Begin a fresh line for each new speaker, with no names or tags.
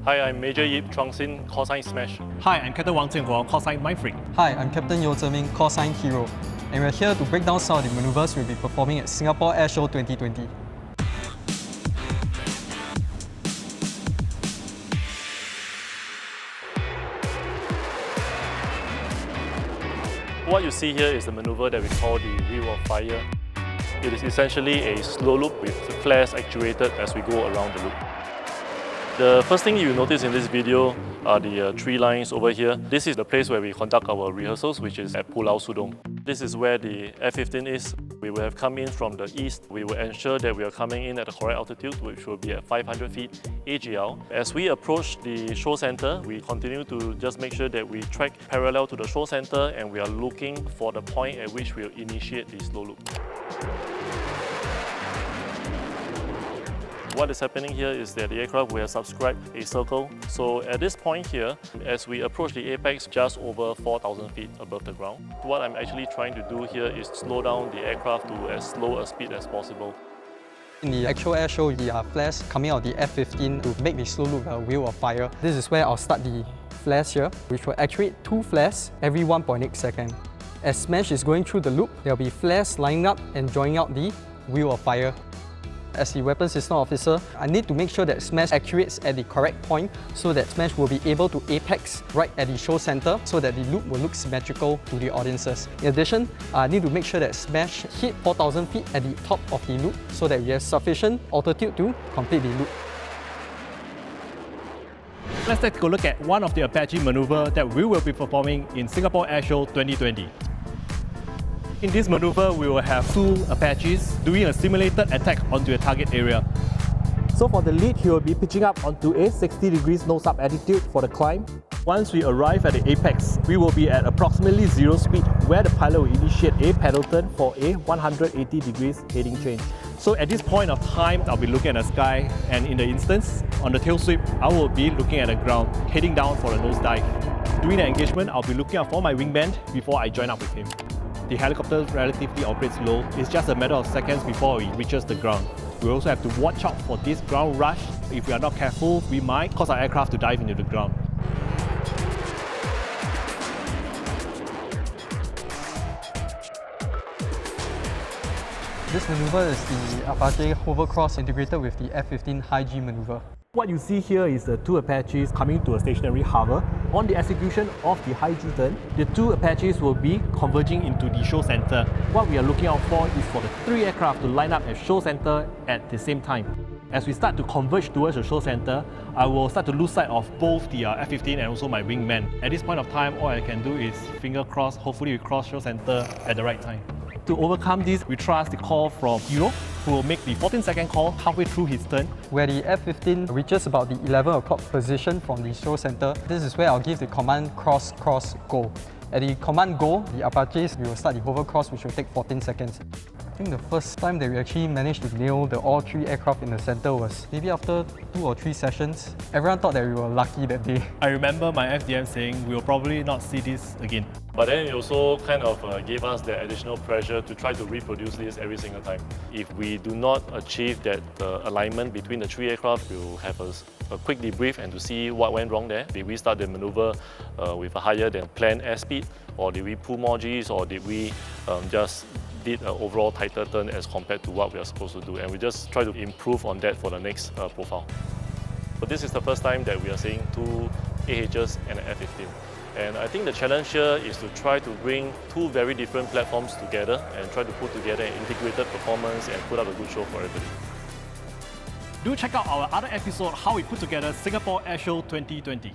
Hi, I'm Major Yip, Chuang-Sin, callsign Smash.
Hi, I'm Captain Wang Zhenguo, callsign Mindfreak.
Hi, I'm Captain Yeo Zheming, callsign Hero, and we're here to break down some of the maneuvers we'll be performing at Singapore Airshow 2020.
What you see here is the maneuver that we call the wheel of fire. It is essentially a slow loop with flares actuated as we go around the loop. The first thing you notice in this video are the tree lines over here. This is the place where we conduct our rehearsals, which is at Pulau Sudong. This is where the F15 is. We will have come in from the east. We will ensure that we are coming in at the correct altitude, which will be at 500 feet AGL. As we approach the show center, we continue to just make sure that we track parallel to the show center and we are looking for the point at which we'll initiate the slow loop. What is happening here is that the aircraft will have subscribed a circle. So at this point here, as we approach the apex just over 4,000 feet above the ground, what I'm actually trying to do here is slow down the aircraft to as slow a speed as possible.
In the actual air show, the flares coming out of the F15 to make the slow loop a wheel of fire. This is where I'll start the flares here, which will actuate 2 flares every 1.8 seconds. As Smash is going through the loop, there will be flares lining up and joining out the wheel of fire. As the weapons system officer, I need to make sure that Smash actuates at the correct point so that Smash will be able to apex right at the show center so that the loop will look symmetrical to the audiences. In addition, I need to make sure that Smash hit 4,000 feet at the top of the loop so that we have sufficient altitude to complete the loop.
Let's take a look at one of the Apache maneuver that we will be performing in Singapore Airshow 2020. In this maneuver, we will have 2 Apaches doing a simulated attack onto a target area.
So for the lead, he will be pitching up onto a 60 degrees nose-up attitude for the climb.
Once we arrive at the apex, we will be at approximately 0 speed, where the pilot will initiate a pedal turn for a 180 degrees heading change. So at this point of time, I'll be looking at the sky, and in the instance, on the tail sweep, I will be looking at the ground, heading down for a nosedive. During the engagement, I'll be looking out for my wingman before I join up with him. The helicopter relatively operates low. It's just a matter of seconds before it reaches the ground. We also have to watch out for this ground rush. If we are not careful, we might cause our aircraft to dive into the ground.
This maneuver is the Apache hovercross integrated with the F15 high G maneuver.
What you see here is the 2 Apaches coming to a stationary hover. On the execution of the high G turn, the 2 Apaches will be
Converging into the show center.
What we are looking out for is for the 3 aircraft to line up at show center at the same time.
As we start to converge towards the show center, I will start to lose sight of both the F15 and also my wingman. At this point of time, all I can do is finger cross, hopefully we cross show center at the right time. To overcome this, we trust the call from Hero, who will make the 14-second call halfway through his turn.
Where the F15 reaches about the 11 o'clock position from the show center, this is where I'll give the command cross, cross, go. At the command go, the Apaches will start the hovercross, which will take 14 seconds. I think the first time that we actually managed to nail all 3 aircraft in the center was maybe after 2 or 3 sessions. Everyone thought that we were lucky that day.
I remember my FDM saying, we'll probably not see this again.
But then it also kind of gave us the additional pressure to try to reproduce this every single time. If we do not achieve that alignment between the 3 aircraft, we'll have a quick debrief and to see what went wrong there. Did we start the maneuver with a higher than planned airspeed, or did we pull more Gs, or did we just did an overall tighter turn as compared to what we are supposed to do, and we just try to improve on that for the next profile. But this is the first time that we are seeing 2 AHs and an F15. And I think the challenge here is to try to bring 2 very different platforms together and try to put together an integrated performance and put up a good show for everybody.
Do check out our other episode, how we put together Singapore Airshow 2020.